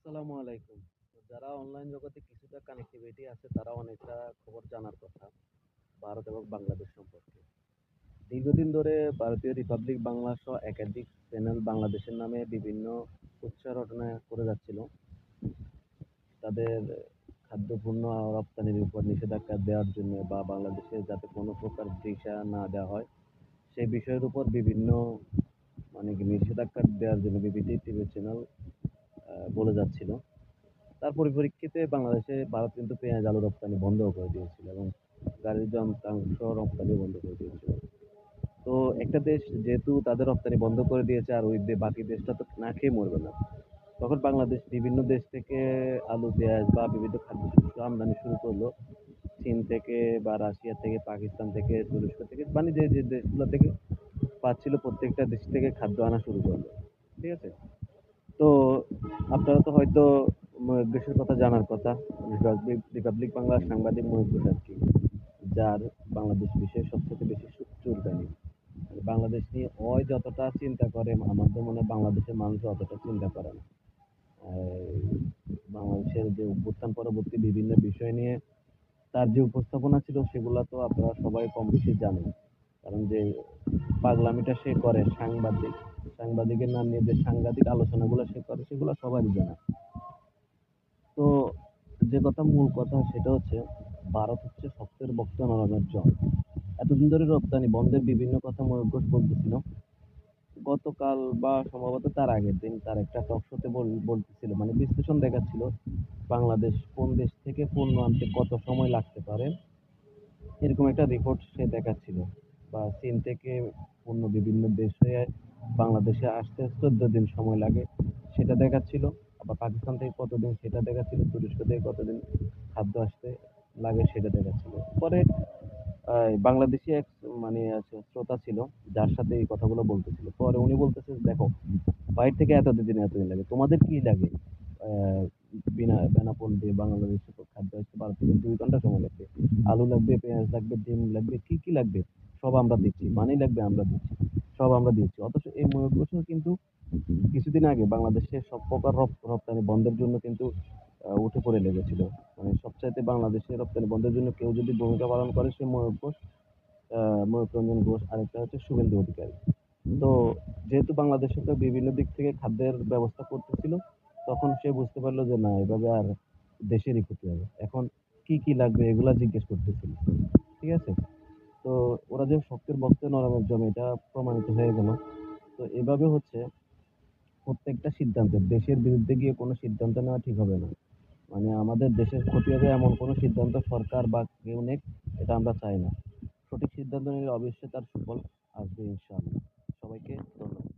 আসসালামু আলাইকুম। তো যারা অনলাইন জগতে কিছুটা কানেক্টিভিটি আছে তারা অনেকটা খবর জানার কথা ভারত এবং বাংলাদেশ সম্পর্কে। দীর্ঘদিন ধরে ভারতীয় রিপাবলিক বাংলা সহ একাধিক চ্যানেল বাংলাদেশের নামে বিভিন্ন কুৎসা রটনা করে যাচ্ছিল। তাদের খাদ্যপণ্য রপ্তানির উপর নিষেধাজ্ঞা দেওয়ার জন্য বা বাংলাদেশে যাতে কোনো প্রকার ভিসা না দেওয়া হয় সেই বিষয়ের উপর বিভিন্ন মানে কি নিষেধাজ্ঞা দেওয়ার জন্য বিভিন্ন টিভি চ্যানেল বলে যাচ্ছিল। তার পরিপ্রেক্ষিতে বাংলাদেশে ভারত কিন্তু পেঁয়াজ আলু রপ্তানি বন্ধ করে দিয়েছিল এবং গাড়ির যন্ত্রাংশ রপ্তানি বন্ধ করে দিয়েছিল। তো একটা দেশ যেহেতু তাদের রপ্তানি বন্ধ করে দিয়েছে আর ওই বাকি দেশটা তো না খেয়ে মরবে না, তখন বাংলাদেশ বিভিন্ন দেশ থেকে আলু পেঁয়াজ বা বিভিন্ন খাদ্যশস্য আমদানি শুরু করলো। চীন থেকে বা রাশিয়া থেকে পাকিস্তান থেকে তুরস্ক থেকে মানে যে যে দেশগুলো থেকে পাচ্ছিল প্রত্যেকটা দেশ থেকে খাদ্য আনা শুরু করলো। ঠিক আছে। তো আপনারা তো হয়তো মহাদেশের কথা জানার কথা, রিপাবলিক বাংলার সাংবাদিক মহাদেশ আর কি, যার বাংলাদেশ বিষয়ে সবথেকে বেশি চুলকানি। মানে বাংলাদেশ নিয়ে ওই যতটা চিন্তা করে আমাদের মনে হয় বাংলাদেশের মানুষ অতটা চিন্তা করে না। বাংলাদেশের যে অভ্যুত্থান পরবর্তী বিভিন্ন বিষয় নিয়ে তার যে উপস্থাপনা ছিল সেগুলো তো আপনারা সবাই কম বেশি জানেন। কারণ যে পাগলামিটা সে করে সাংবাদিকের নাম নিয়ে যে সাংঘাতিক আলোচনাগুলো সে করে সেগুলো সবারই জানা। তো যে কথা মূল কথা সেটা হচ্ছে ভারত হচ্ছে শক্তের বক্তা নরমের জল। এতদিন ধরে রপ্তানি বন্ধের বিভিন্ন কথা ময়ূর বলতেছিল। গতকাল বা সম্ভবত তার আগের দিন তার একটা টক শোতে বলতেছিল, মানে বিশ্লেষণ দেখাচ্ছিল বাংলাদেশ কোন দেশ থেকে পণ্য আনতে কত সময় লাগতে পারে, এরকম একটা রিপোর্ট সে দেখাচ্ছিল। বা চীন থেকে পণ্য বিভিন্ন দেশে বাংলাদেশে আসতে 14 দিন সময় লাগে সেটা দেখাচ্ছিল। আবার পাকিস্তান থেকে কতদিন সেটা দেখাচ্ছিল, তুরস্ক থেকে কতদিন খাদ্য আসতে লাগে সেটা দেখাচ্ছিল। পরে বাংলাদেশি এক মানে আছে শ্রোতা ছিল যার সাথে এই কথাগুলো বলতেছিল। পরে উনি বলতেছে, দেখো বাইরে থেকে এতদিন লাগে, তোমাদের কি লাগে? আহ বিনা বেনাপোল দিয়ে বাংলাদেশে তো খাদ্য আসতে 12 থেকে 2 ঘন্টা সময় লাগবে। আলু লাগবে, পেঁয়াজ লাগবে, ডিম লাগবে, কি কি লাগবে সব আমরা দিচ্ছি, পানি লাগবে আমরা দিচ্ছি, সব আমরা দিচ্ছি। অথচ এই ময়ূর বসু কিন্তু কিছুদিন আগে বাংলাদেশের সব প্রকার রপ্তানি বন্ধের জন্য কিন্তু উঠে পড়ে লেগেছিল। মানে সবচাইতে বাংলাদেশে রপ্তানি বন্ধের জন্য কেউ যদি ভূমিকা পালন করে সে ময়ূর ঘোষ, ময়ূর রঞ্জন ঘোষ, আরেকটা হচ্ছে শুভেন্দু অধিকারী। তো যেহেতু বাংলাদেশে তো বিভিন্ন দিক থেকে খাদ্যের ব্যবস্থা করতেছিল, তখন সে বুঝতে পারলো যে না, এভাবে আর দেশেরই ক্ষতি হবে। এখন কি কি লাগবে এগুলা জিজ্ঞেস করতেছিল। ঠিক আছে। তো ওরা যে শক্তের বক্তে নরমের জমি, এটা প্রমাণিত হয়ে গেল। তো এভাবে হচ্ছে প্রত্যেকটা সিদ্ধান্তে দেশের বিরুদ্ধে গিয়ে কোনো সিদ্ধান্ত নেওয়া ঠিক হবে না। মানে আমাদের দেশের ক্ষতি হবে এমন কোনো সিদ্ধান্ত সরকার বা কেউ নেক, এটা আমরা চাই না। সঠিক সিদ্ধান্ত নিলে অবশ্যই তার সুফল আসবে ইনশাআল্লাহ। সবাইকে ধন্যবাদ।